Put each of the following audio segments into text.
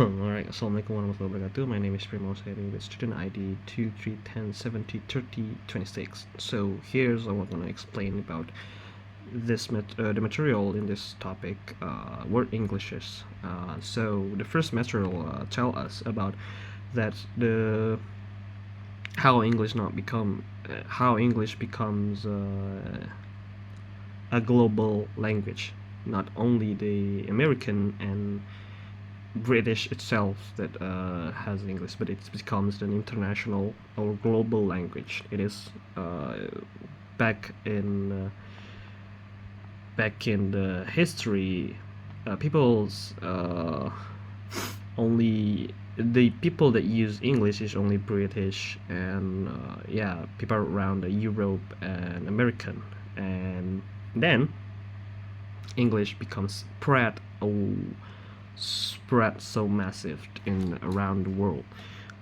Alright, Assalamualaikum warahmatullahi wabarakatuh. My name is PrimaH.33026 with student ID 2310703026. So here's what I'm going to explain about the material in this topic, word Englishes. So the first material tell us about that the how English not become how English becomes a global language, not only the American and British itself that has English, but it becomes an international or global language. It is back in uh, back in the history, people's only the people that use English is only British and yeah, people around Europe and American, and then English becomes spread so massive in around the world,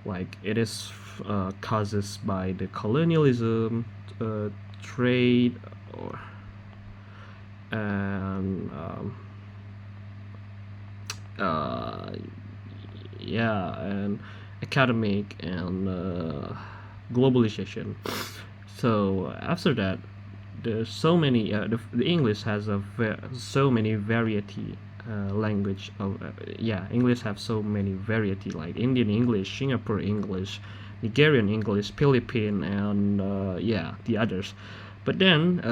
like it is causes by the colonialism, trade, or and uh, yeah, and academic and globalization. So after that, there's so many the English has so many variety language of yeah, English have so many variety, like Indian English, Singapore English, Nigerian English, Philippine, and yeah, the others. But then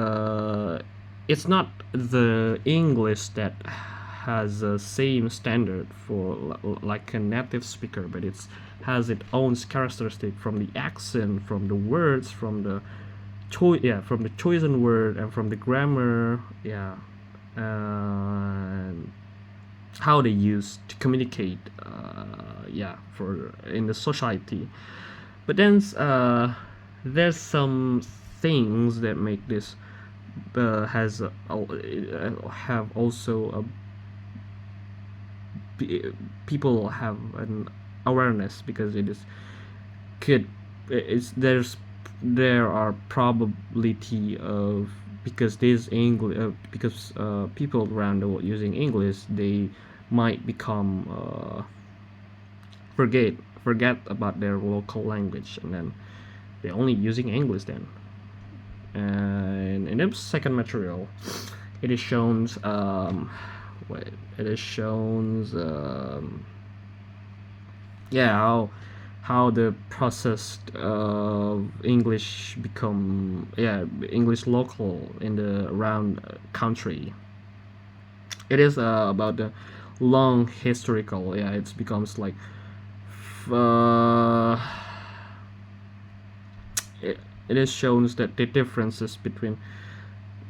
it's not the English that has the same standard for like a native speaker, but it's has its own characteristic from the accent, from the words, from the from the chosen word and from the grammar, yeah, and how they use to communicate, yeah, for in the society. But then there's some things that make this has have also people have an awareness, because it is could it's there are probability of, because this English because people around the world using English, they might become forget about their local language, and then they're only using English then. And in the second material, it is shown yeah, how the process of English become, yeah, English local in the around country. It is about the long historical, yeah, it becomes like uh, it is shown that the differences between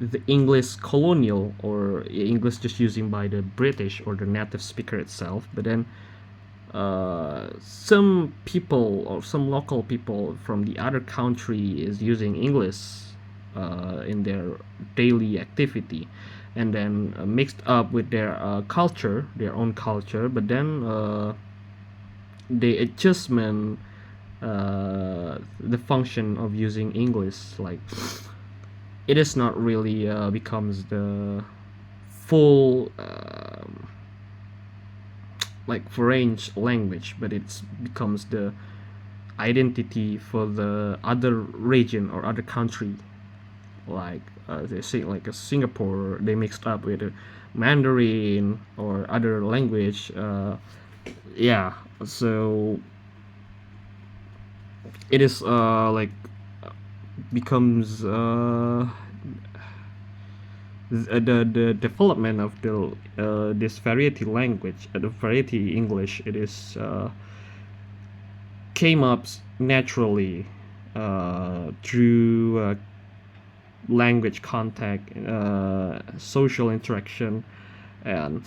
the English colonial or English just using by the British or the native speaker itself, but then some people or some local people from the other country is using English in their daily activity, and then mixed up with their culture, their own culture, but then the adjustment, the function of using English, like it is not really becomes the full like French language, but it becomes the identity for the other region or other country, like they say like a Singapore, they mixed up with Mandarin or other language, yeah. So it is like becomes the development of the this variety language, the variety English, it is came up naturally through language contact, social interaction, and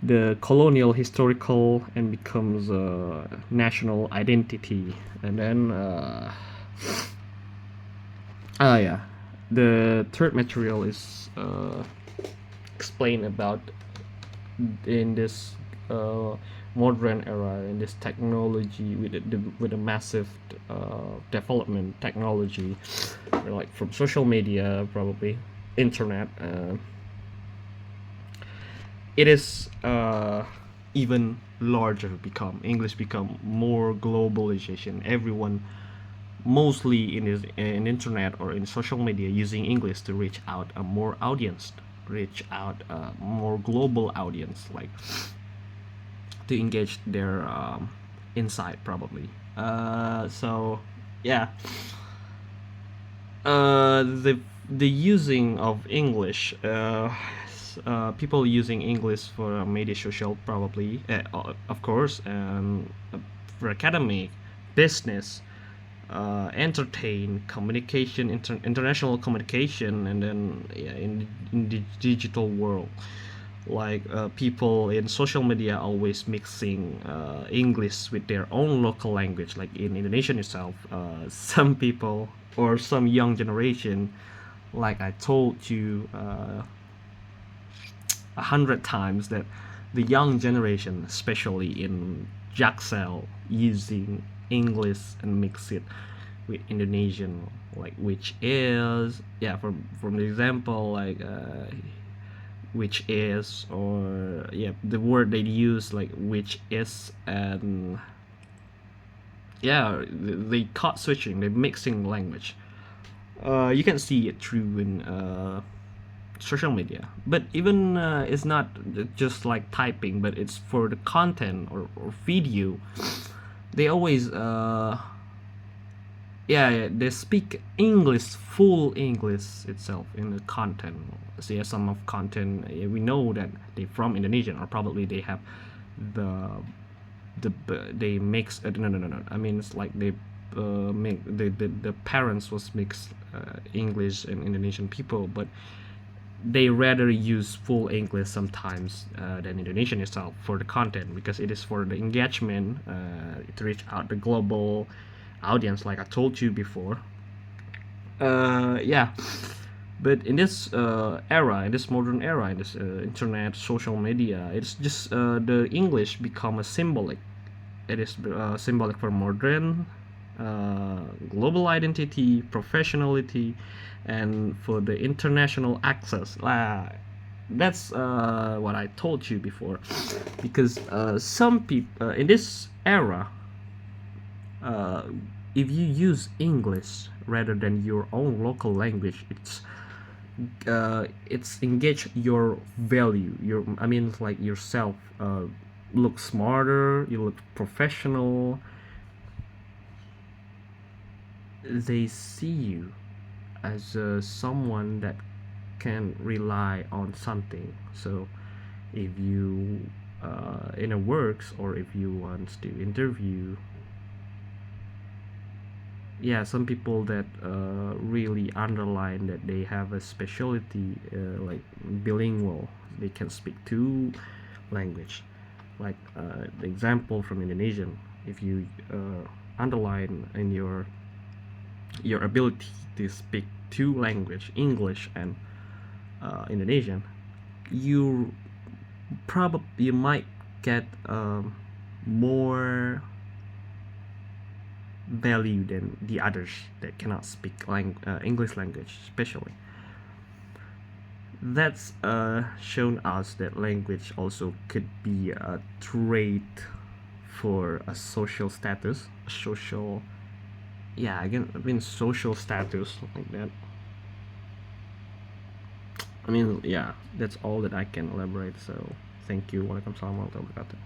the colonial historical, and becomes a national identity. And then yeah, the third material is explain about in this modern era, in this technology, with a massive development technology, like from social media, probably internet. It is even larger, become English become more globalization. Everyone mostly in internet or in social media using English to reach out a more audience, reach out a more global audience, like to engage their insight probably. So yeah, the using of English, people using English for media social probably, of course, and for academic, business, entertain, communication, international communication, and then yeah, in the digital world, like people in social media always mixing English with their own local language. Like in Indonesia itself, some people or some young generation, like I told you 100 times, that the young generation, especially in Jaksel, using English and mix it with Indonesian, like which is, yeah, from the example, like which is, or yeah, the word they use, like which is, and yeah, they caught switching, they're mixing language. You can see it through in social media, but even it's not just like typing, but it's for the content or video. They always yeah, they speak English, full English itself in the content. So yeah, some of content, we know that they from Indonesian, or probably they have the the they mix, no, I mean it's like they make the parents was mixed English and Indonesian people, but they rather use full English sometimes than Indonesian itself for the content, because it is for the engagement, to reach out the global audience, like I told you before. Yeah, but in this era, in this modern era, in this internet, social media, it's just the English become a symbolic. It is symbolic for modern, global identity, professionality, and for the international access. That's what I told you before, because some people in this era, uh, if you use English rather than your own local language, it's engage your value. Your, I mean, like yourself. Look smarter. You look professional. They see you as someone that can rely on something. So if you in a works, or if you want to interview, yeah, some people that really underline that they have a specialty, like bilingual, they can speak two language, like the example from Indonesian. If you underline in your ability to speak two language, English and Indonesian, you probably, you might get more value than the others that cannot speak English language, especially. That's shown us that language also could be a trait for a social status, a social, yeah, again, I mean social status, like that. I mean, yeah, that's all that I can elaborate. So thank you. Waalaikumsalam warahmatullahi wabarakatuh.